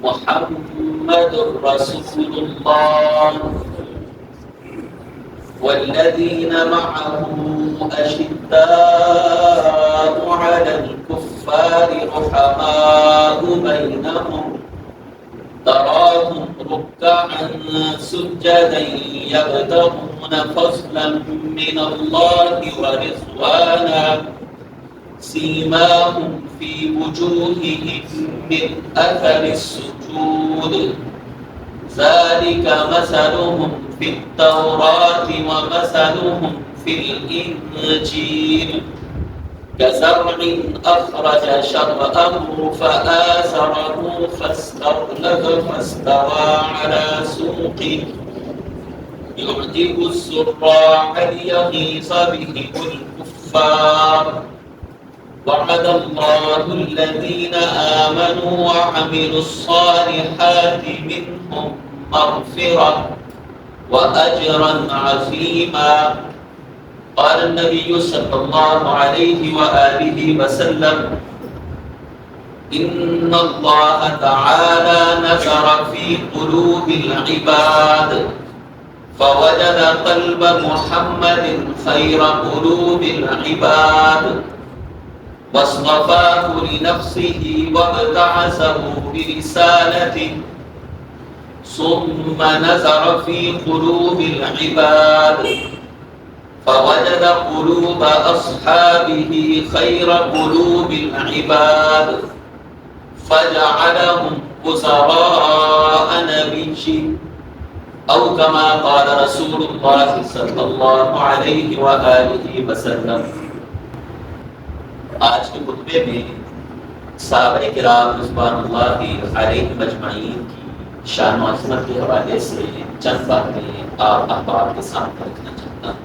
محمد رسول الله والذين معه أشداء على الكفار رحماء بينهم تراهم ركعا سجدا يبتغون فضلا من الله ورضوانا سيماهم في وجوههم من أثر السجود ذلك مثلهم في التوراة ومثلهم في الإنجيل كزرع أخرج شطأه فآزره فاستغلظ فاستوى على سوقه يعجب الزراع ليغيظ بهم الكفار وعد الله الذين آمنوا وعملوا الصالحات منهم مغفرة وأجرا عظيما. قال النبي صلى الله عليه وآله وسلم إن الله تعالى نظر في قلوب العباد فوجد قلب محمد خير قلوب العباد واصطفاه لنفسه وابتعثه برسالته ثم نظر في قلوب العباد فوجد قلوب أصحابه خير قلوب العباد فجعلهم وزراء نبيه أو كما قال رسول الله صلى الله عليه وآله وسلم. آج کے خطبے میں صحابہ کرام رضوان اللہ علیہم اجمعین کی شان و عظمت کے حوالے سے چند باتیں آپ احباب کے سامنے رکھنا چاہتا ہوں.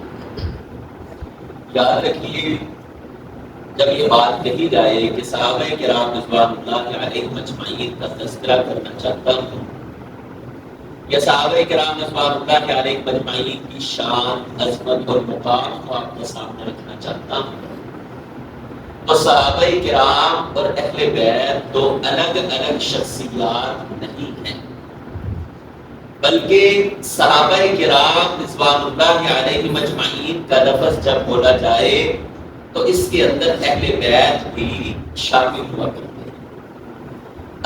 یاد رکھیے جب یہ بات کہی جائے کہ صحابہ کرام رضوان اللہ علیہم اجمعین کا تذکرہ کرنا چاہتا ہوں یا صحابہ کرام رضوان اللہ علیہم اجمعین کی شان عظمت اور مقام کو آپ کے سامنے رکھنا چاہتا ہوں تو صحابہ کرام اور اہل بیت دو الگ الگ شخصیات نہیں ہیں بلکہ صحابہ کرام رضوان اللہ علیہم اجمعین کا لفظ جب بولا جائے تو اس کے اندر اہل بیت بھی شامل ہوا کرتے ہیں.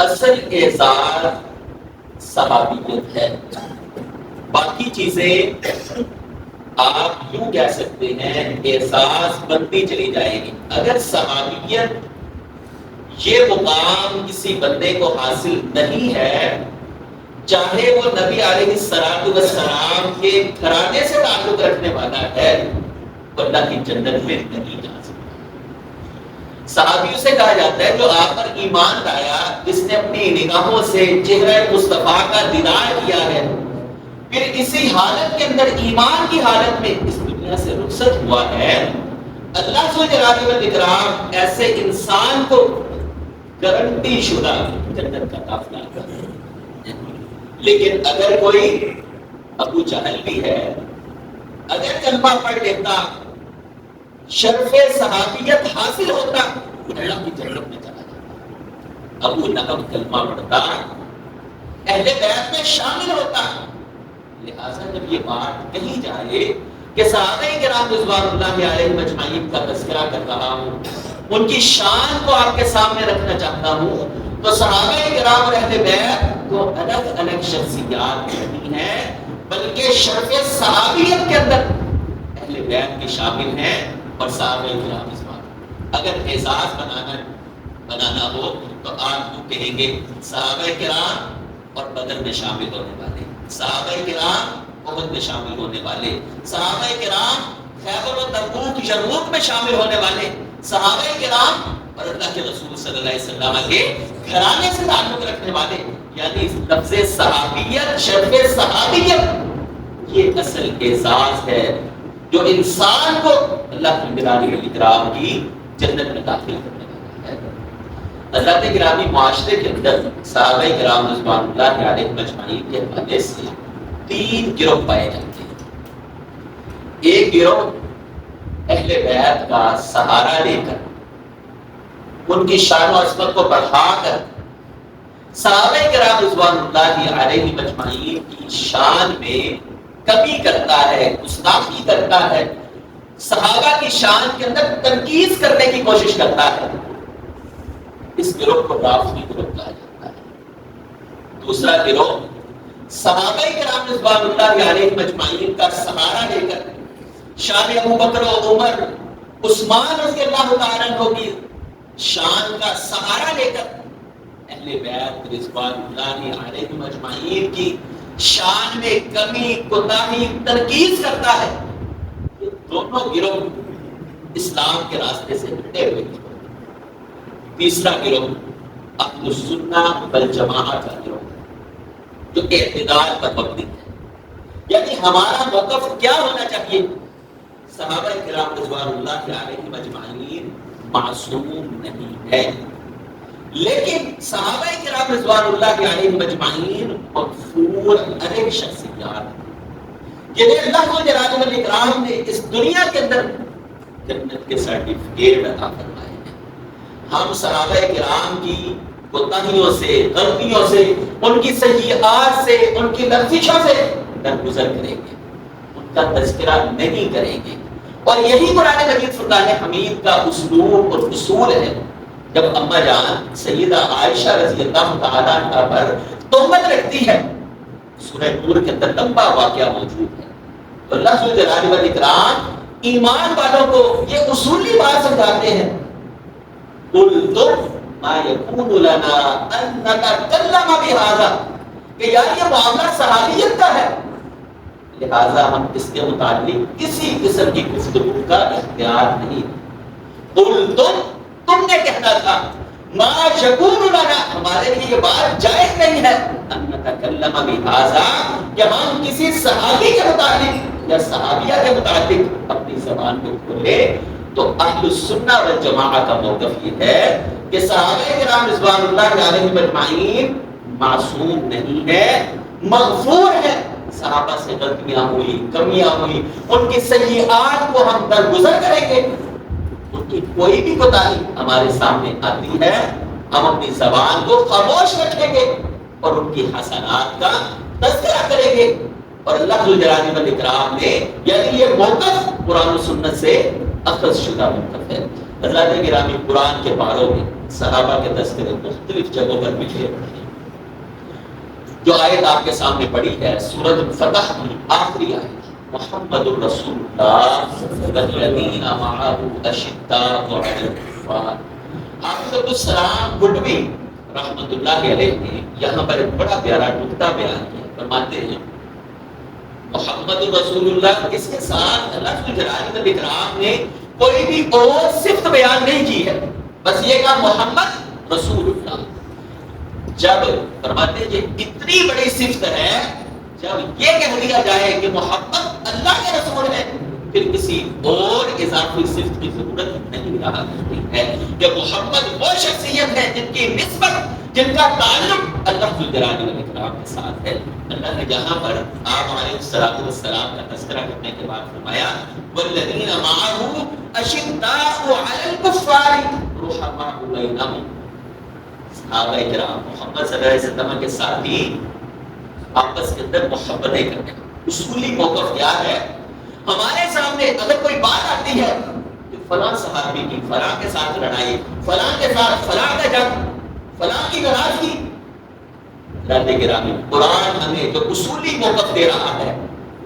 اصل اعزاز صحابیت ہے. باقی چیزیں آپ یوں کہہ سکتے ہیں احساس بنتی چلی جائے گی. اگر صحابیت یہ مقام کسی بندے کو حاصل نہیں ہے چاہے وہ نبی علیہ السلام کے گھرانے سے تعلق رکھنے والا ہے تو اللہ کی جنت میں نہیں جا سکتا. صحابیوں سے کہا جاتا ہے جو آپ پر ایمان لایا جس نے اپنی نگاہوں سے چہرہ مصطفیٰ کا دیدار کیا ہے پھر اسی حالت کے اندر ایمان کی حالت میں اس دنیا سے رخصت ہوا ہے اللہ ذو الجلال والاکرام ایسے انسان کو گارنٹی شدہ جنت کا قافلہ کرے. لیکن اگر کوئی ابو جہل بھی ہے اگر کلمہ پڑھ لیتا شرف صحابیت حاصل ہوتا اللہ کی جنت میں چلا جاتا. ابو لہب کلمہ پڑھتا اہل بیت میں شامل ہوتا. لہٰذا جب یہ بات کہی جائے کہ صحابہ کرام رضوان اللہ علیہم اجمعین کا تذکرہ کر رہا ہوں ان کی شان کو آپ کے سامنے رکھنا چاہتا ہوں تو صحابہ کرام اور اہل بیت کو الگ الگ شخصیات نہیں ہیں بلکہ شرف صحابیت کے اندر اہل بیت بھی شامل ہیں اور صحابہ کرام رضوان. اگر اعزاز بنانا ہو تو آپ کو کہیں گے صحابہ کرام اور بدر میں شامل ہونے والے, صحابہ کرام احد میں شامل ہونے والے, صحابہ کرام خیبر و تبوک یرموک میں شامل ہونے والے, صحابہ کرام اور اللہ کے رسول صلی اللہ علیہ وسلم کے گھرانے سے تعلق رکھنے والے. یعنی لفظ صحابیت شرف صحابیت یہ اصل اعزاز ہے جو انسان کو اللہ کی جلال والاکرام کی جنت میں داخل کرنے والا ہے. حضرات گرامی معاشرے کے اندر صحابہ کرام رضوان اللہ علیہم اجمعین کے حوالے سے 3 گروہ پائے جاتے ہیں. ایک گروہ اہل بیت کا سہارا لے کر ان کی شان و عظمت کو بڑھا کر صحابہ کرام رضوان اللہ علیہ مجمعین کی شان میں کمی کرتا ہے، گستاخی کرتا ہے، صحابہ کی شان کے اندر تنقیص کرنے کی کوشش کرتا ہے، اس گروہ کو رافضی گروہ کہا جاتا ہے۔ دوسرا گروہ صحابہ کرام رضوان اللہ علیہ مجمعین کا سہارا لے کر شان ابو بکر و عمر عثمان رضی اللہ تعالیٰ عنہ کی شان کا سہارا لے کر اہل بیت رضوان اللہ علیہ مجمعین کی شان میں کمی، کوتاہی، تنقیص کرتا ہے۔ یہ دونوں گروہ اسلام کے راستے سے ہٹے ہوئے گروہ۔ تیسرا گروہ اہل السنہ والجماعت کا گروہ جو اعتدال پر مبنی ہے، یعنی ہمارا موقف کیا ہونا چاہیے؟ صحابہ کرام رضوان اللہ علیہ مجمعین معصوم نہیں ہے، لیکن صحابہ کرام رضوان اللہ علیہ مجمعین مغفور علیہ شخصیات، جنہیں اللہ جلالہ والاکرام نے اس دنیا کے اندر جنت کے سرٹیفکیٹ عطا فرمائے ہیں۔ ہم صحابہ کرام کی کوتاہیوں سے، غلطیوں سے، ان کی سیئات سے، ان کی لغزشوں سے درگزر کریں گے، ان کا تذکرہ نہیں کریں گے، اور یہی قرآن مجید فرقان حمید کا اسلوب اور اصول ہے۔ جب اماں جان سیدہ عائشہ رضی اللہ تعالیٰ عنہ پر تہمت رکھتی ہے، سورہ نور کے اندر لمبا واقعہ موجود ہے، تو اللہ جلالہ والاکرام ایمان والوں کو یہ اصولی بات سمجھاتے ہیں، قُلْتُمْ مَا يَكُونُ لَنَا أَن نَّتَكَلَّمَ بِهَذَا، کہ یار یہ معاملہ صحابیت کا ہے، لہذا ہم اس کے متعلق کسی قسم کی گفتگو کا اختیار نہیں۔ قُلْتُمْ، تم نے کہنا تھا، ما یکون لنا، ہمارے لیے یہ بات جائز نہیں ہے، ان نتکلم بہذا، کہ ہم کسی صحابی کے متعلق یا صحابیہ کے متعلق اپنی زبان کو کھولے۔ تو اہل السنہ والجماعہ کا موقف یہ ہے کہ صحابہ کرام رضوان اللہ علیہ مجمعین معصوم نہیں ہے، مغفور ہے۔ صحابہ سے غلطیاں ہوئی، کمیاں ہوئی، ان کی سیئات کو ہم درگزر کریں گے، ان کی کوئی بھی کوتاہی ہمارے سامنے آتی ہے ہم اپنی زبان کو خاموش رکھیں گے اور ان کی حسنات کا تذکرہ کریں گے۔ اور اللہ جلالہ والاکرام نے یعنی یہ موقف قرآن و سنت سے اخذ شدہ موقف ہے۔ حضرات گرامی، قرآن کے پاروں میں صحابہ کے تذکرے مختلف جگہوں پر بکھرے پڑے ہیں۔ جو آیت آپ کے سامنے پڑھی ہے سورۃ الفتح کی آخری آیت، محمد الرسول اللہ والذین معہ اشداء علی الکفار۔ حافظ السلام گڈوی رحمۃ اللہ علیہ نے یہاں پر ایک بڑا پیارا نکتہ بیان کیا، فرماتے ہیں محمد الرسول اللہ، اس کے ساتھ اللہ جلالہ والاکرام نے کوئی بھی اور صفت بیان نہیں کی ہے، بس یہ کہا محمد رسول اللہ۔ جب فرماتے ہیں یہ اتنی بڑی صفت ہے، جب یہ کہہ دیا جائے کہ محمد اللہ کے رسول ہے، پھر کسی اور اضافی صفت کی ضرورت نہیں رہا کرتی ہے کہ محمد وہ شخصیت ہے جن کی نسبت، جن کا تعلق اللہ جلالہ والاکرام کے ساتھ ہے۔ اللہ نے جہاں پر آپ علیہ السلام کا تذکرہ کرنے کے بعد فرمایا والذین معہ اشداء علی الکفار رحماء بینہم، صحابہ کرام محمد صلی اللہ علیہ وسلم کے ساتھ ہی آپس کے اندر محبتیں کرتے ہیں۔ اصولی موقف کیا ہے؟ ہمارے سامنے اگر کوئی بات آتی ہے کہ فلاں صحابی کی فلاں کے ساتھ لڑائی، فلاں کے ساتھ فلاں کا جنگ، فلاں کی ناراضگی، رہتے گرامی قرآن ہمیں جو اصولی موقف دے رہا ہے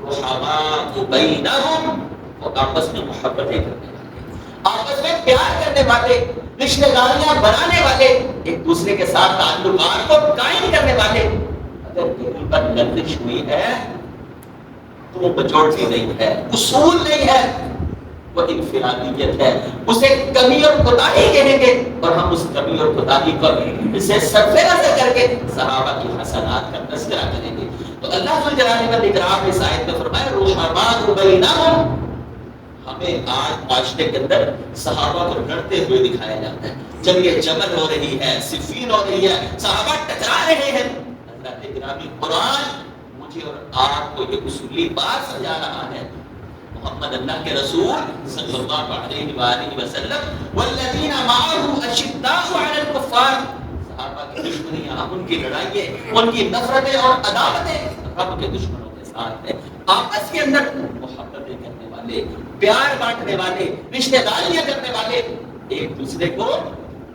رحماء بینہم، وہ آپس میں محبتیں کرنے والے، آپس میں پیار کرنے والے، رشتہ داریاں بنانے والے، ایک دوسرے کے ساتھ تعلقات کو قائم کرنے والے۔ اگر کسی پر لغزش ہوئی ہے تو وہ میجورٹی نہیں ہے، اصول نہیں ہے، وہ انفرادیت ہے، اسے کمی اور کوتاہی کہیں گے، اور ہم اس کمی اور کوتاہی کو اسے صرف نظر کر کے صحابہ کی حسنات کا تذکرہ کریں گے۔ تو اللہ جلالہ والاکرام نے اس آیت میں فرمایا رحماء بینہم، ہمیں آج معاشرے کے اندر صحابہ کو لڑتے ہوئے دکھایا جاتا ہے، جب یہ جمل ہو رہی ہے، صفین ہو رہی ہے، صحابہ ٹکرا رہے ہیں۔ حضرات گرامی قرآن مجھے اور آپ کو یہ اصولی بات سمجھا رہا ہے، محمد اللہ کے رسول صلی اللہ علیہ وآلہ وسلم والذین معہ اشداء علی الکفار، صحابہ کی دشمنی یہاں ان کی لڑائییں، ان کی نفرتیں اور عداوتیں رب کے دشمنوں کے ساتھ ہے. آپس کے اندر محبتیں کرنے والے، پیار بانٹنے والے، رشتہ داریاں کرنے والے ایک دوسرے کو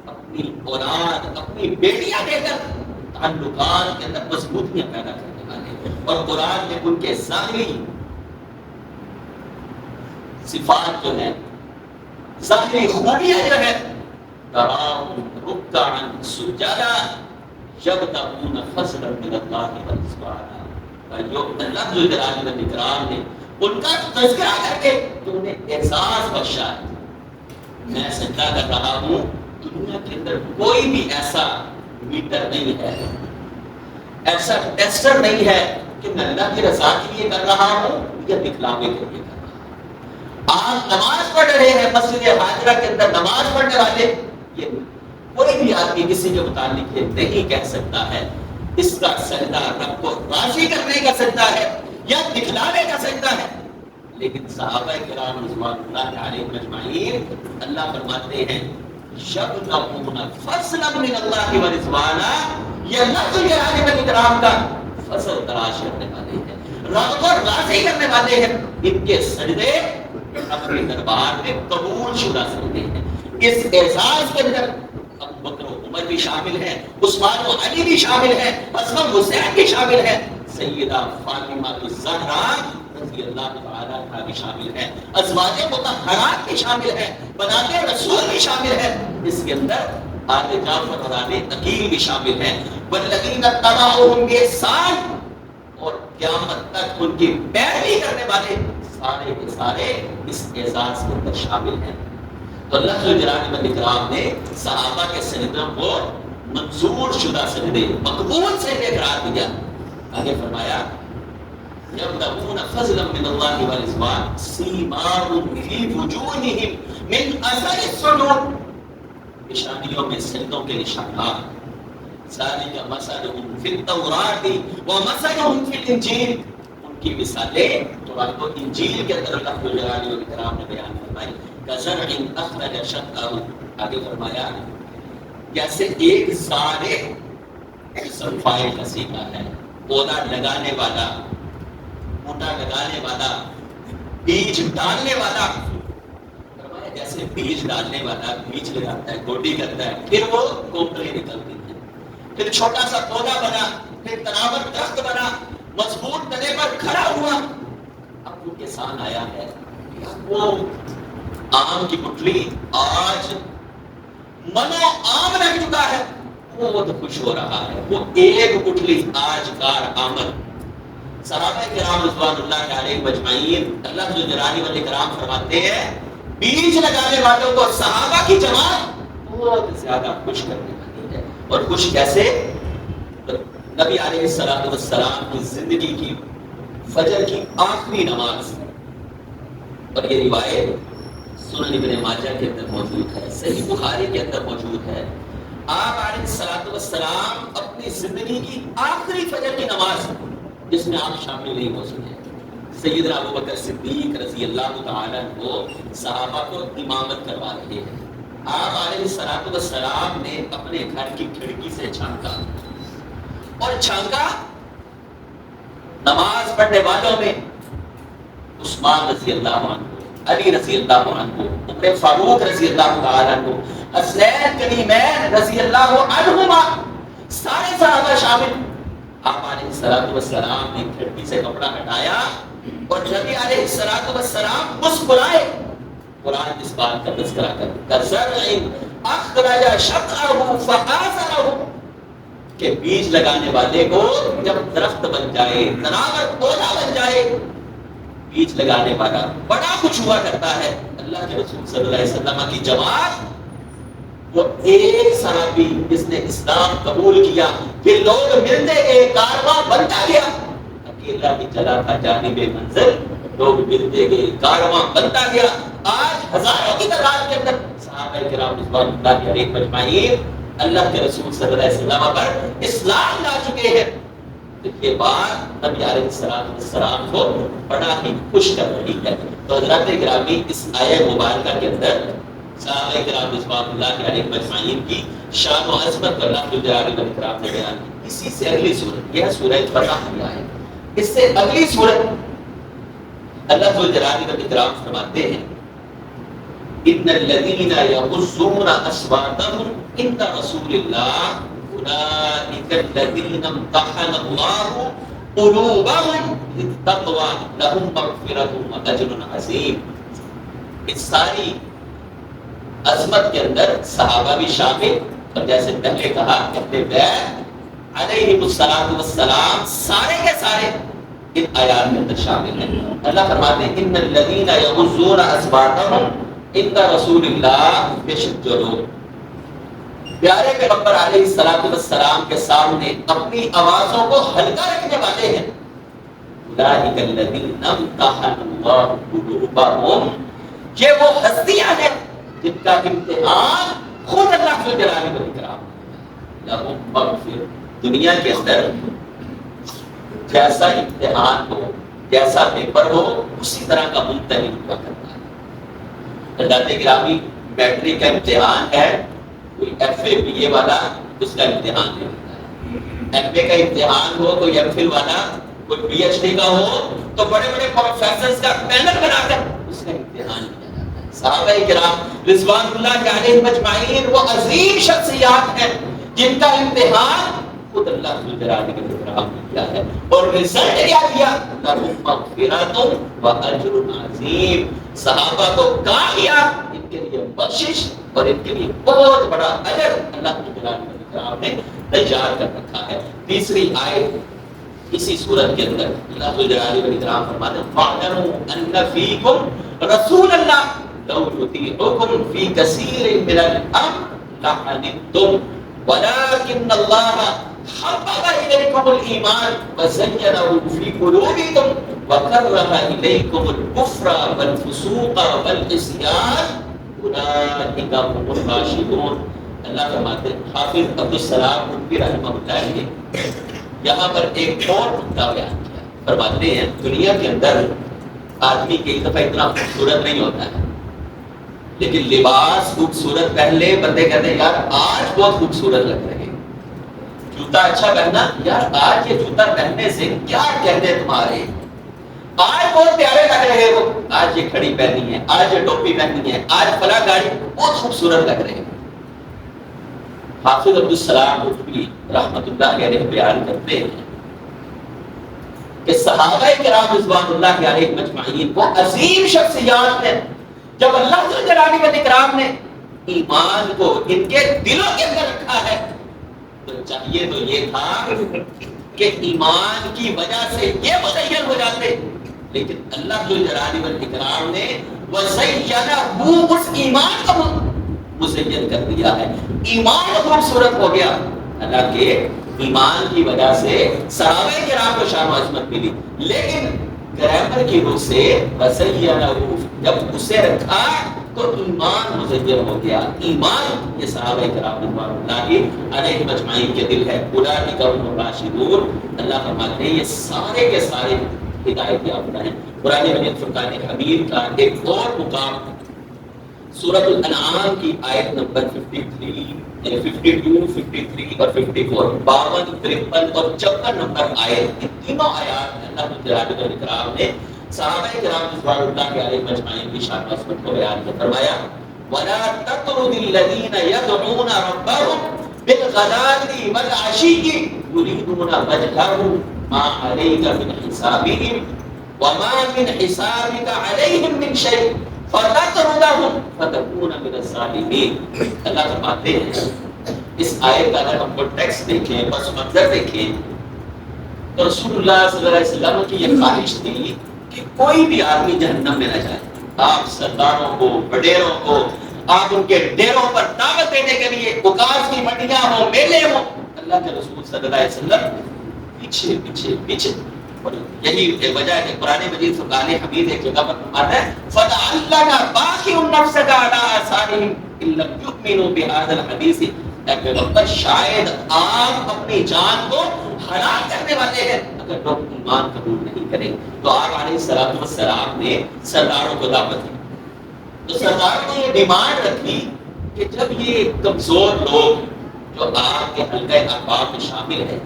اپنی اولاد، اپنی بیٹیاں دے کر تعلقات کے اندر مضبوطیاں پیدا کرنے والے. اور قرآن نے ان کے ظاہری صفات جو ہے، ظاہری خوبیاں جو ہے، تراہم رکعا سجدا یبتغون فضلا من اللہ ورضوانا. اللہ جلال الاکرام نے ان کا تذکرہ کر کے تو انہیں احساس بخشا ہے. میں سجدہ کر رہا ہوں، دنیا کے اندر کوئی بھی ایسا میٹر نہیں ہے، ایسا ٹیسٹر نہیں ہے کہ میں اللہ کی رضا کے لیے کر رہا ہوں یا دکھلاوے کے لیے کر رہا ہوں. آپ نماز پڑھ رہے ہیں مسجد حاضرہ کے اندر، نماز پڑھنے والے، یہ کوئی بھی آدمی کسی کے متعلق یہ نہیں کہہ سکتا ہے اس کا سجدہ رب کو راضی کرنے کا سجدہ ہے یا دکھلانے کا سجدہ ہے. لیکن صحابہ کرام رضوان اللہ علیہم اجمعین، اللہ فرماتے ہیں یبتغون فضلا من اللہ ورضوانا، یہ لفظ جلال الاکرام کا فضل تلاش کرنے والے ہیں، رب کو راضی کرنے والے ہیں. ان کے سجدے اپنے دربار میں قبول شدہ سجدے ہیں. اس اعزاز کے اندر ابو بکر و عمر بھی شامل ہیں، عثمان و علی بھی شامل ہیں، حسن حسین بھی شامل ہیں، سیدہ فاطمہ الزہرا رضی اللہ تعالی عنہا بھی شامل ہیں، ازواج مطہرات بھی شامل ہیں، بنات رسول بھی شامل ہیں. اس کے اندر آل جعفر اور آل عقیل بھی شامل ہیں. والذین اتبعوہم بإحسان، اور قیامت تک ان کی پیروی کرنے والے سارے کے سارے اس اعزاز کے اندر شامل ہیں. تو اللہ جلال الاکرام نے صحابہ کے سجدوں کو منظور شدہ سجدے، مقبول سجدے قرار دیا. آگے فرمایا یبتغون فضلا من اللہ ورضوان سیماہم فی وجوہہم من اثر السجود، نشانیوں میں سجدوں کے نشانات. ذالک مثلہم فی التوراۃ ومثلہم فی الانجیل، ان کی مثالیں قرآن و انجیل کے اندر اللہ جلال الاکرام نے بیان فرمائی. کزرع اخرج شطأہ، آگے فرمایا جیسے ایک زارع، اسم فاعل کا صیغہ ہے، پودا لگانے والا، بوٹا لگانے والا، بیج ڈالنے والا. فرمایا جیسے بیج ڈالنے والا بیج لگاتا ہے، گوڈی کرتا ہے، پھر وہ کوکڑیں نکلتی ہیں، پھر چھوٹا سا پودا بنا، پھر تناور درخت بنا، مضبوط تنے پر کھڑا ہوا. اب وہ کسان آیا ہے، وہ آم کی گٹھلی آج منو آم لگ چکا ہے، وہ تو خوش ہو رہا ہے، وہ ایک گٹھلی آج کار آمد. صحابہ کرام رضوان اللہ علیہم اجمعین، اللہ جو جلال والاکرام فرماتے ہیں بیج لگانے والوں کو صحابہ کی جماعت بہت زیادہ خوش کرنے والی ہے. اور خوش کیسے؟ نبی علیہ السلام کی زندگی کی فجر کی آخری نماز، اور یہ روایت سنن ابن ماجہ کے اندر موجود ہے، صحیح بخاری کے اندر موجود ہے. آپ علیہ السلام اپنی زندگی کی آخری فجر کی نماز جس میں آپ شامل نہیں ہو سکے، سیدنا ابو بکر صدیق رضی اللہ تعالی عنہ صحابہ کو امامت کروا رہے ہیں. آپ علیہ السلام نے اپنے گھر کی کھڑکی سے جھانکا، اور جھانکا نماز پڑھنے والوں میں عثمان رضی اللہ عنہ، علی رضی اللہ عنہ، عمر فاروق رضی اللہ تعالی عنہ، حسین کریمین رضی اللہ عنہما، سارے صحابہ شامل. آپ علیہ السلام نے کھڑکی سے کپڑا ہٹایا اور نبی علیہ السلام مسکرائے. قرآن اس بات کا تذکرہ کر زرع اخرج شطأہ فآزرہ، کہ بیج لگانے والے کو جب درخت بن جائے، تناور پودا بن جائے، بیج لگانے والا بڑا خوش ہوا کرتا ہے. اللہ کے رسول صلی اللہ علیہ وسلم کی جماعت، وہ ایک صحابی جس نے اسلام قبول کیا، پھر لوگ ملتے گئے، کارواں بنتا گیا. اکیلا بھی چلا تھا جانب منزل، لوگ ملتے گئے، کارواں بنتا گیا. آج ہزاروں کی تعداد کے اندر صحابہ کرام رضوان اللہ علیہم اجمعین اللہ کے رسول صلی اللہ علیہ وسلم پر اسلام لا چکے ہیں. یہ بات نبی علیہ السلام کو بڑا ہی خوش کر رہی ہے. تو حضرات گرامی، اس آیہ مبارکہ کے اندر صحابہ کرام رضوان اللہ علیہم اجمعین کی شان و عظمت اللہ جل وعلا نے بیان کی. اسی سے اگلی سورت، یہ سورہ فتح کی ہے. اس سے اگلی سورت اللہ جل وعلا فرماتے ہیں ان الذين يغضون اصواتهم عند رسول الله اولئك الذين امتحن الله قلوبهم للتقوى لهم مغفرة واجر عظيم. اس ساری عظمت کے اندر صحابہ بھی شامل، اور جیسے پہلے کہا اہل بیت علیہم الصلوۃ والسلام سارے کے سارے ان آیات میں اندر شامل ہیں. اللہ فرماتے ہیں ان الذين يغضون اصواتهم عند رسول اللہ، بے شک جو لوگ پیارے پیغمبر علیہ الصلوۃ والسلام کے سامنے اپنی آوازوں کو ہلکا رکھنے والے ہیں، اولئک الذین امتحن اللہ قلوبہم، یہ وہ ہستیاں ہیں جن کا امتحان خود اللہ جل جلالہ والاکرام لہم مغفرۃ. دنیا کے اندر جیسا امتحان ہو، جیسا پیپر ہو، اسی طرح کا ممتحن ہوا کرتا ہے. حضرات گرامی، میٹرک کا امتحان ہے، کوئی ایف اے بی اے والا اس کا امتحان نہیں ہوتا ہے. ایم اے کا امتحان ہو، کوئی ایم فل والا، کوئی پی ایچ ڈی کا ہو تو بڑے بڑے پروفیسرز کا پینل بنا کر اس کا امتحان لیا جاتا ہے. صحابہ کرام رضوان اللہ علیہم اجمعین وہ عظیم شخصیات ہیں جن کا امتحان خود اللہ جل جلالہ نے کیا ہے، اور رزلٹ کیا دیا؟ لہم مغفرۃ واجر عظیم. صحابہ کو کہا گیا ان کے لیے بخشش اور ان کے لیے بہت بڑا اجر اللہ جل جلالہ نے تیار کر رکھا ہے. تیسری آیت اسی سورت کے اندر اللہ جل جلالہ فرماتے ہیں فَاعْلَمُوا أَنَّ فِيكُمْ رَسُولَ اللَّهِ لَوْ يُطِيعُكُمْ فِي كَثِيرٍ مِنَ الْأَمْرِ لَعَنِتُّمْ وَلَكِنَّ اللَّهَ حبب إليكم الإيمان وزينه في قلوبكم وكره إليكم الكفر والفسوق والعصيان أولئك هم الراشدون. اللہ فرماتے ہیں حافظ عبدالسلام قرطبی رحمہ اللہ نے یہاں پر ایک اور نکتہ بیان کیا. فرماتے ہیں دنیا کے اندر آدمی کئی دفعہ اتنا خوبصورت نہیں ہوتا ہے، لیکن لباس خوبصورت پہلے بندے کہتے ہیں یار آج بہت خوبصورت لگ رہے ہیں. جوتا اچھا پہننا، یار آج یہ جوتا پہننے سے کیا کہتے تمہارے، آج بہت پیارے لگ رہے ہو، آج یہ گھڑی پہنی ہے، آج یہ ٹوپی پہنی ہے، آج فلاں گاڑی، بہت خوبصورت لگ رہے ہیں. حافظ عبدالسلام قرطبی رحمۃ اللہ علیہ بیان کرتے ہیں کہ صحابہ کرام رضوان اللہ علیہم اجمعین وہ عظیم شخصیات ہیں. جب اللہ جل جلالہ والاکرام نے ایمان کو ان کے دلوں کے اندر رکھا ہے تو چاہیے تو یہ تھا کہ ایمان کی وجہ سے یہ مزین ہو جاتے، لیکن اللہ جل جلالہ والاکرام نے وزینہ اس ایمان کو مزین کر دیا ہے. ایمان خوبصورت ہو گیا. اللہ کے ایمان کی وجہ سے صحابہ کرام کو شان و عظمت ملی، لیکن گرامر کی روح سے وزینہ جب اسے رکھا تو ایمان مزین ہو گیا. ایمان یہ صحابہ کرام رضوان اللہ علیہم اجمعین کے دل ہے. اولئک هم الراشدون. اللہ فرماتے ہیں یہ سارے کے سارے ہدایت یافتہ ہیں. قرآن مجید فرقان حمید کا ایک اور مقام سورۃ الانعام کی آیت نمبر 53 یعنی 52 53 اور 54 52 53 اور 54 نمبر آیت، ان تینوں آیات میں اللہ جل جلالہ نے صحابہ کرام رضوان اللہ علیہم اجمعین کی شان و عظمت کو بیان کیا. فرمایا وَلَا تَطْرُدِ الَّذِينَ يَدْعُونَ رَبَّهُمْ بِالْغَدَاةِ وَالْعَشِيِّ يُرِيدُونَ وَجْهَهُ مَا عَلَيْكَ مِنْ حِسَابِهِمْ وَمَا مِنْ حِسَابِكَ عَلَيْهِمْ مِنْ شَيْءٍ فَتَطْرُدَهُمْ فَتَكُونَ مِنَ الظَّالِمِينَ. اللہ فرماتے ہیں اس آیت کا اگر ہم کنٹیکسٹ دیکھیں، پس منظر دیکھیں تو رسول اللہ صلی اللہ علیہ وسلم کی یہ خواہش تھی کہ کوئی بھی آدمی جہنم میں نہ جائے. آپ سرداروں کو، وڈیروں کو، آپ ان کے ڈیروں پر دعوت دینے کے لیے اوقاف کی منڈیاں ہوں، میلے ہوں، اللہ کے رسول صلی اللہ علیہ وسلم پیچھے پیچھے پیچھے. اور یہی وجہ ہے کہ قرآن مجید فرقان حمید ایک جگہ پر فرماتا ہے فَلَعَلَّكَ بَاخِعٌ نَفْسَكَ عَلَىٰ آثَارِهِمْ إِن لَّمْ يُؤْمِنُوا بِهَٰذَا الْحَدِيثِ. اے پیغمبر شاید آپ اپنی جان کو ہلاک کرنے والے ہیں اگر لوگ ایمان قبول نہیں کریں. تو آپ علیہ السلام نے سرداروں کو دعوت دی، تو سرکار نے یہ ڈیمانڈ رکھی کہ جب یہ کمزور لوگ جو آپ کے حلقہ احباب میں شامل ہیں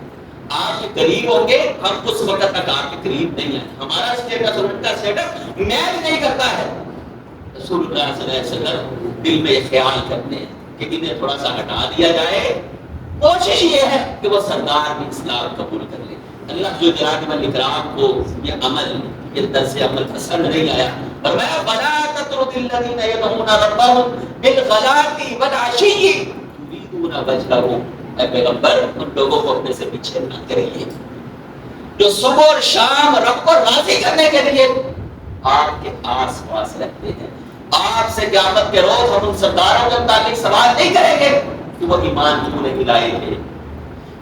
آپ کے قریب ہوں گے، ہم اس وقت تک آپ کے قریب نہیں ہیں، ہمارا اسٹیٹس اور ان کا اسٹیٹس میچ نہیں کرتا ہے۔ رسول اللہ صلی اللہ علیہ وسلم دل میں خیال کرتے ہیں کہ انہیں تھوڑا سا ہٹا دیا جائے، کوشش یہ ہے کہ وہ سردار بھی اسلام قبول کر لے۔ اللہ جو جلال والاکرام کو یہ عمل، یہ طرز عمل پسند نہیں آیا، فرمایا وَلَا تَطْرُدِ الَّذِينَ يَدْعُونَ رَبَّهُمْ بِالْغَدَاةِ وَالْعَشِيِّ يُرِيدُونَ وَجْهَهُ۔ اے پیغمبر ان لوگوں کو اپنے سے پیچھے نہ کریے جو صبح اور شام رب کو راضی کرنے کے لیے آپ کے آس پاس رہتے ہیں۔ آپ سے قیامت کے روز ہم ان سرداروں کے متعلق سوال نہیں کریں گے کہ وہ ایمان کیوں نہیں لائے تھے،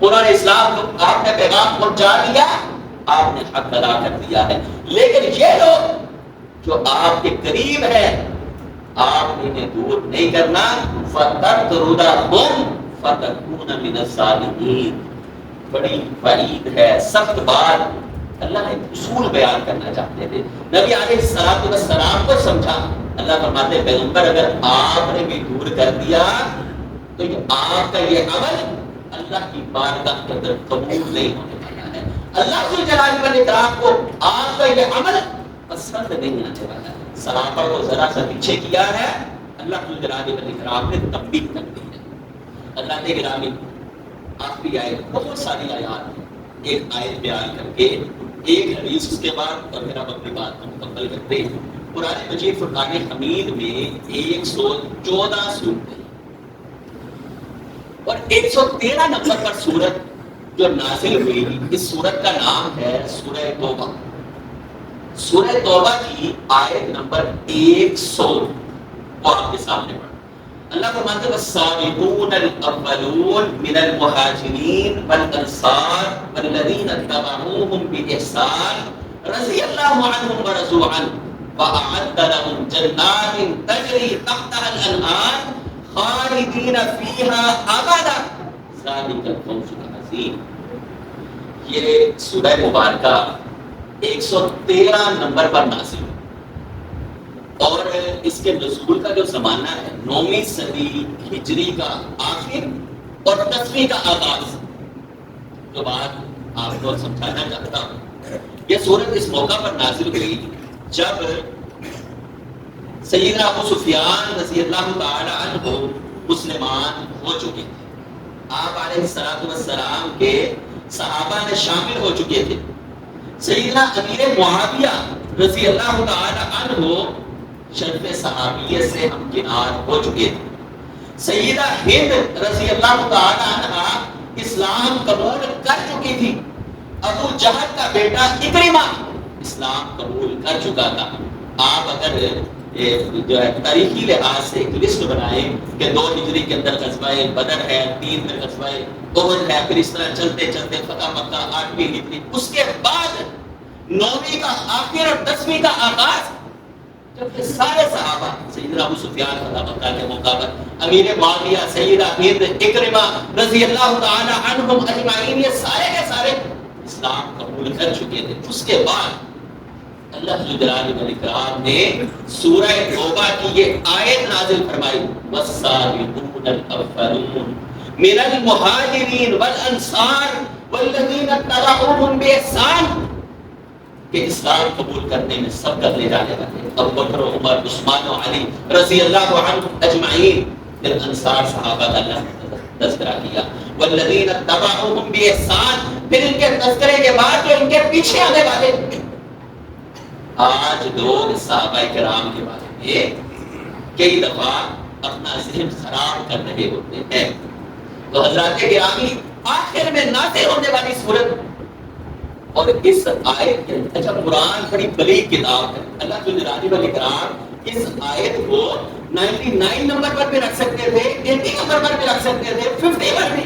انہوں نے اسلام کو، آپ نے پیغام پہنچا دیا، آپ نے حق ادا کر دیا ہے، لیکن یہ لوگ جو آپ کے قریب ہیں آپ نے انہیں دور نہیں کرنا۔ فَتَطْرُدَهُمْ فَتَكُونَ مِنَ الظَّالِمِينَ۔ بڑی وعید ہے، سخت بات۔ اللہ ایک اصول بیان کرنا چاہتے تھے، نبی علیہ السلام کو سمجھا۔ اللہ فرماتے پیغمبر اگر آپ نے بھی دور کر دیا تو یہ آپ کا یہ عمل اللہ کی بارگاہ کے اندر قبول نہیں ہونے والا ہے۔ اللہ ذو الجلال والاکرام کو آپ کا یہ عمل پسند نہیں آنے والا ہے۔ صحابہ کو ذرا سا پیچھے کیا ہے، اللہ ذو الجلال والاکرام نے تنبیہ کر دی ہے۔ اللہ نے گرامی آخری آیت، بہت ساری آیات ہیں، ایک آیت بیان کر کے ایک حدیث اس کے بعد اور پھر ہم اپنی بات کو مکمل کرتے ہیں۔ قرآن مجید فرقان حمید میں 114 سورتیں اور 113 نمبر پر سورت جو نازل ہوئی، اس سورت کا نام ہے سورہ توبہ۔ سورہ توبہ کی آیت نمبر 100 وہ آپ کے سامنے پڑھا۔ اللہ فرماتے ہیں والسابقون الاولون من المہاجرین والانصار والذین اتبعوهم بإحسان رضی اللہ عنہم ورضوا عنہ وأعد لهم جنات تجری تحتها الأنہار خالدین فیہا ابدا ذلک الفوز العظیم۔ یہ سورہ مبارکہ 113 نمبر پر نازل اور اس کے نزول کا جو زمانہ ہے 9ویں صدی ہجری کا آخر اور 10ویں کا آغاز۔ جو بات آپ کو سمجھانا چاہتا ہوں، یہ سورت اس موقع پر نازل ہوئی جب سیدنا ابو سفیان رضی اللہ تعالی عنہ مسلمان ہو چکے تھے، آپ علیہ السلام کے صحابہ میں شامل ہو چکے تھے۔ سیدنا امیر معاویہ رضی اللہ تعالی عنہ شرف صحابیت سے ہمکنار ہو چکے تھے۔ سیدہ ہند رضی اللہ تعالی عنہ اسلام قبول کر چکی تھی۔ ابو جہل کا بیٹا اکرمہ اسلام قبول کر چکا تھا۔ آپ اگر جو ہے تاریخی لحاظ سے ایک لسٹ بنائیں کہ 2 ہجری کے اندر غزوہ بدر ہے، 3 میں غزوہ احد ہے، پھر اس طرح چلتے چلتے فتح مکہ 8ویں ہجری، اس کے بعد 9ویں کا آخر اور 10ویں کا آغاز، جب یہ سارے صحابہ سیدنا ابو سفیان فتح مکہ کے موقع پر، امیر معاویہ، سیدہ ہند، اکرمہ رضی اللہ تعالی عنہم اجمعین، یہ سارے کے سارے اسلام قبول کر چکے تھے۔ اس کے بعد اللہ جلال والاکرام نے سورہ توبہ کی یہ آیت نازل فرمائی والسابقون الاولون من المہاجرین والانصار والذین اتبعوهم بإحسان، کہ اسلام قبول کرنے میں سبقت لے جانے والے ابو بکر و عمر عثمان و علی رضی اللہ عنہم اجمعین، پھر انصار صحابہ کا اللہ نے تذکرہ کیا، والذین اتبعوهم بإحسان، پھر ان کے تذکرے کے بعد جو ان کے پیچھے آنے والے۔ آج لوگ صحابہ کرام کے بارے میں کئی دفعہ اپنا ذہن خراب کر رہے ہوتے ہیں۔ تو حضرات گرامی، آخر میں نازل ہونے والی سورت اور اس آیت کے اچھا قرآن بڑی بلیغ کتاب ہے۔ اللہ جلال والاکرام اس آیت کو 99 نمبر پر بھی رکھ سکتے تھے، 80 نمبر پر بھی رکھ سکتے تھے، 50 پر بھی۔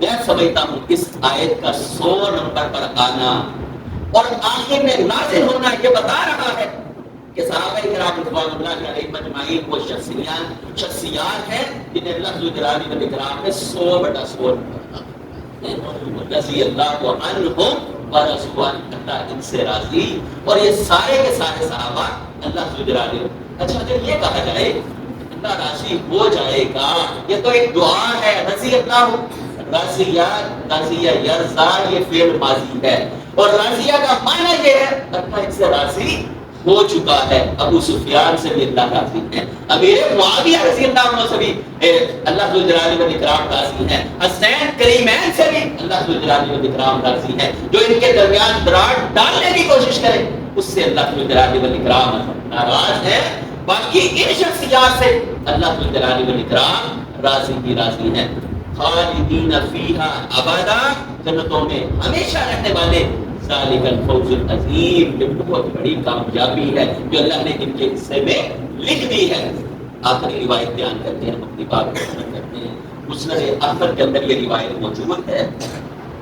میں سمجھتا ہوں اس آیت کا 100 نمبر پر آنا اور آخر میں نازل ہونا یہ بتا رہا ہے کہ صحابہ کرام رضوان اللہ علیہم اجمعین وہ شخصیات ہیں جنہیں اللہ جلال والاکرام نے 100/100 رضی اللہ عنہم اللہ ان سے راضی، اور یہ سارے کے سارے صحابہ اللہ ذو جلالہ۔ اچھا اگر یہ کہا جائے اللہ راضی ہو جائے گا، یہ تو ایک دعا ہے، رضی اللہ راضیہ، راضیہ یرضا یہ فعل ماضی ہے، اور راضیہ کا معنی یہ ہے اللہ ان سے راضی ہو چکا ہے۔ ابو سفیان سے بھی اللہ راضی ہے، امیر معاویہ رضی اللہ عنہ سے بھی اللہ ذو جلالہ والاکرام راضی ہے، حسین کریمین سے بھی اللہ ذو جلالہ والاکرام راضی ہے۔ جو ان کے درمیان دراڑ ڈالنے کی کوشش کرے اس سے اللہ ذو جلالہ والاکرام ناراض ہے، باقی ان شخصیات سے اللہ ذو جلالہ والاکرام راضی ہی راضی ہے۔ خالدین فیہا ابدا، جنتوں میں ہمیشہ رہنے والے، ذالک الفوز العظیم، یہ بہت بڑی کامیابی ہے جو اللہ نے ان کے حصے میں لکھ دی ہے۔ آخری روایت بیان کرتے ہیں، ہم اپنی بات ختم کرتے ہیں۔ مسند احمد کے اندر یہ روایت موجود ہے،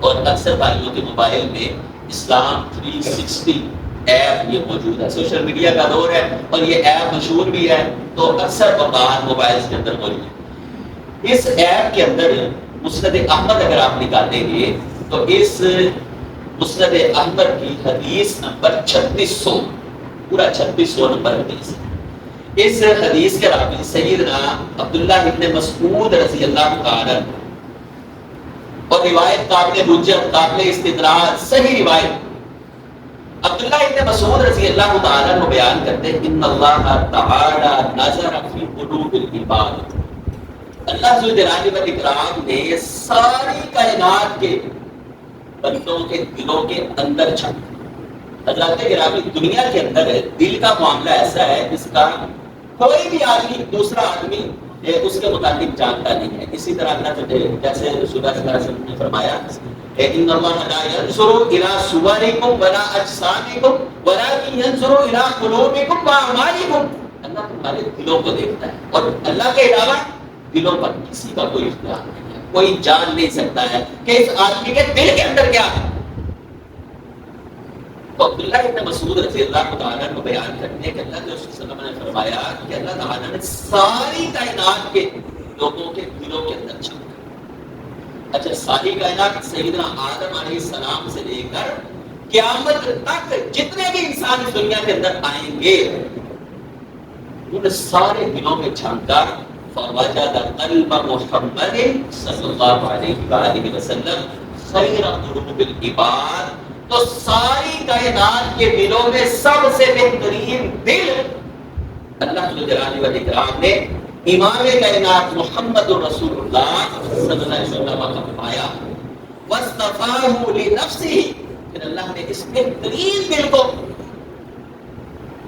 اور اکثر بھائیوں کے موبائل میں اسلام 360 ایپ یہ موجود ہے۔ سوشل میڈیا کا دور ہے اور یہ ایپ مشہور بھی ہے، تو اکثر اوقات موبائل کے اندر موجود ہے۔ اس ایپ کے اندر مسند احمد اگر آپ نکالیں گے تو اس مسند احمد کی حدیث نمبر 3600، پورا 3600 نمبر حدیث ہے۔ اس حدیث کے راوی سیدنا عبداللہ ابن مسعود رضی اللہ تعالی عنہ، اور روایت قابل حجت، قابل استدلال، صحیح روایت۔ عبداللہ ابن مسعود رضی اللہ تعالی عنہ بیان کرتے ہیں ان اللہ تعالی نظر فی قلوب العباد، اللہ ذو جلالہ والاکرام نے ساری کائنات کے بندوں کے دلوں کے اندر جھانکا۔ حضرات گرامی، دنیا کے اندر دل کا معاملہ ایسا ہے جس کا کوئی بھی آدمی دوسرا آدمی اس کے متعلق جانتا نہیں ہے۔ اسی طرح اللہ جیسے رسول اللہ صلی اللہ علیہ وسلم نے فرمایا ان اللہ لا ينظر الى صورکم ولا اجسامکم ولکن ينظر الى قلوبکم واعمالکم، اللہ تمہارے دلوں کو دیکھتا ہے، اور اللہ کے علاوہ دلوں پر کسی کا کوئی اختیار نہیں ہے، کوئی جان نہیں سکتا ہے کہ اس آدمی کے دل کے اندر کیا ہے۔ تو عبداللہ ابن مسعود رضی اللہ تعالیٰ کو بیان کرتے ہیں کہ اللہ کے رسول صلی اللہ علیہ وسلم نے فرمایا کہ اللہ تعالیٰ نے ساری کائنات کے لوگوں کے دلوں کے اندر جھانکا۔ اچھا، ساری کائنات سیدنا آدم علیہ السلام سے لے کر قیامت تک جتنے بھی انسان اس دنیا کے اندر آئیں گے ان سارے دلوں میں جھانکا۔ فوجد قلب محمد صلی اللہ علیہ وآلہ وسلم خیر قلوب العباد، تو ساری کائنات کے دلوں میں سب سے بہترین دل اللہ جلالہ والاکرام نے امام کائنات محمد رسول اللہ صلی اللہ علیہ وسلم کا فرمایا واصطفاہ لنفسہ، پھر اللہ نے اس بہترین دل کو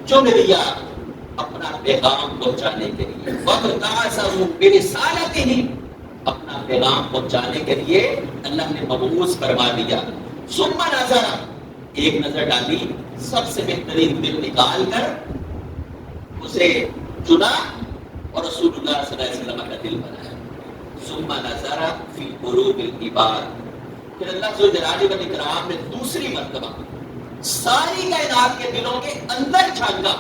چن لیا اپنا پیغام پہنچانے کے لیے، وَبْتَعَثَهُ بِرِسَالَتِهِ، اپنا پیغام پہنچانے کے لیے اللہ نے مبعوث فرما دیا۔ ثم نظر، ایک نظر ڈالی، سب سے بہترین دل نکال کر اسے چنا اور رسول اللہ صلی اللہ علیہ وسلم کا دل بنایا۔ ثم نظر فی قلوب العباد، پھر اللہ ذو جلالہ والاکرام نے دوسری مرتبہ ساری کائنات کے دلوں کے اندر جھانکا،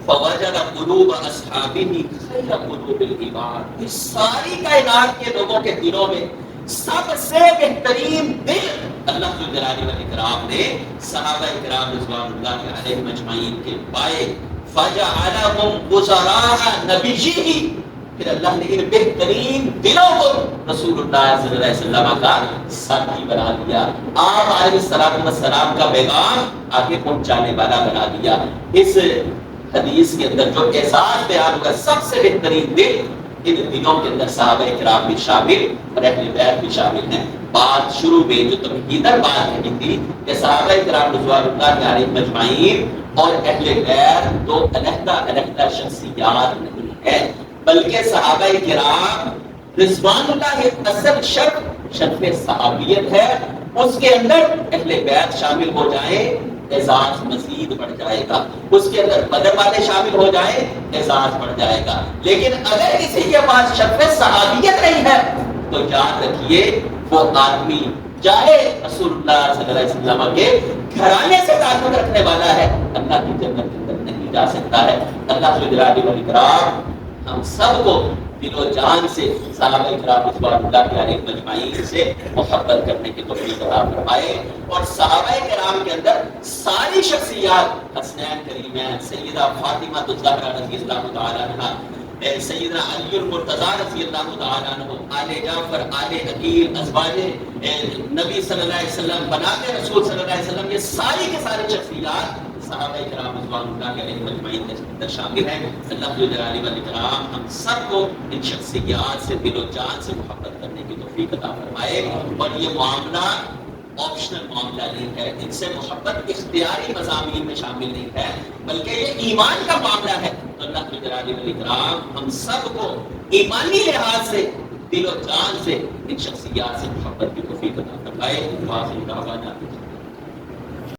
فوجد قلوب اصحابہ خیر قلوب العباد، اس ساری کائنات کے لوگوں کے دلوں میں سب سے بہترین دل اللہ ذو جلالہ والاکرام نے صحابہ کرام رضوان اللہ علیہم اجمعین کے پائے۔ فجعلہم وزراء نبیہ، پھر اللہ نے ان بہترین دلوں کو رسول اللہ صلی اللہ علیہ وسلم کا ساتھی بنا دیا، آپ علیہ السلام کا پیغام آگے پہنچانے والا بنا دیا۔ اس حدیث کے اندر جو احساس بیان ہوا، سب سے بہترین دل، ان دلوں کے اندر صحابہ کرام بھی شامل اور اہل بیت بھی شامل ہیں۔ بات شروع میں جو تمہیدن بات کہی تھی کہ صحابہ کرام رضوان اللہ علیہم اجمعین اور اہل بیت دو علیحدہ علیحدہ شخصیات نہیں ہیں، بلکہ صحابہ کرام رضوان اللہ اصل شرف صحابیت ہے، اس کے اندر اہل بیت شامل ہو جائیں اعزاز مزید بڑھ جائے گا، اس کے اندر بدر والے شامل ہو جائیں اعزاز بڑھ جائے گا۔ لیکن اگر کسی کے پاس شرف صحابیت نہیں ہے تو یاد رکھیے وہ آدمی چاہے رسول اللہ صلی اللہ علیہ وسلم کے گھرانے سے تعلق رکھنے والا ہے، اللہ کی جنت کے اندر نہیں جا سکتا ہے۔ اللہ جلالہ والاکرام ہم سب کو دل و جان سے صحابہ کرام رضوان اللہ علیہ مجمعین سے محبت کرنے کی توفیق عطا فرمائے، اور صحابہ کرام کے اندر ساری شخصیات حسنین کریمین، سیدہ فاطمہ الزہرا رضی اللہ تعالی عنہا، سیدنا علی المرتضیٰ رضی اللہ تعالیٰ عنہ، آل جعفر، آل عقیل، ازواج نبی صلی اللہ علیہ وسلم، بنات رسول صلی اللہ علیہ وسلم، یہ ساری کے سارے شخصیات صحابہ کرام رضوان اللہ علیہ مجمعین کے اندر شامل ہیں۔ اللہ جلالہ والاکرام ہم سب کو ان شخصیات سے دل و جان سے محبت کرنے کی توفیق عطا فرمائے، اور یہ معاملہ آپشنل معاملہ نہیں ہے، ان سے محبت اختیاری مضامین میں شامل نہیں ہے، بلکہ یہ ایمان کا معاملہ ہے۔ تو اللہ جلالہ والاکرام ہم سب کو ایمانی لحاظ سے دل و جان سے ان شخصیات سے محبت کی توفیق عطا فرمائے۔ واخر دعوانا